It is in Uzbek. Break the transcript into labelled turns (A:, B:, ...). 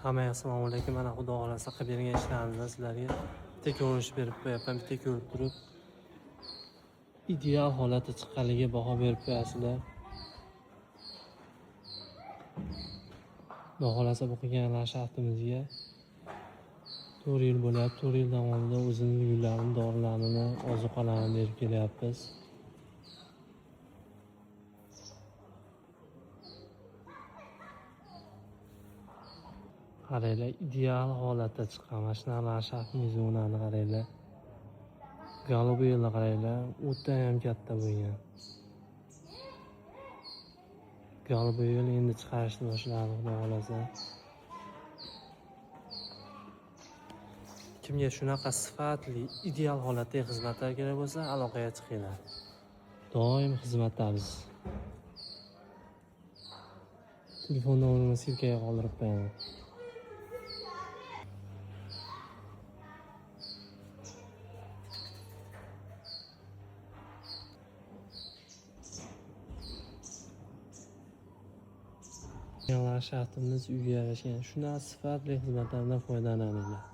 A: Hammaga assalomu alaykum. Mana xudo xolasa qilib bergan ishlarimdan sizlarga bitta ko'rinish berib qo'yapman. Bitta ko'rib turib ideal holatda chiqqanligiga baho berib qo'yasizlar. Xudo xolasa bu qilgan landshaftimizga 4 yil bo'lyapti. 4 yil davomida o'zining gullarini, dorilarini, ozuqalarini berib kelyapmiz. Qaranglar, ideal holatda chiqqan mana shu landshaftning zonani qaranglar. Golubiylarni qaranglar, o'ta ham katta bo'lgan. Golubiylar endi chiqarishni boshladi, xudo xolasa. Kimga shunaqa sifatli, ideal holatdagi xizmatlar kerak bo'lsa, aloqaga chiqinglar. Doim xizmatdamiz. Telefon nomerimni silkaga qoldirib qo'yaman. Landshaftimizning uyga yarashgan shunaqa sifatli xizmatlardan foydalaninglar.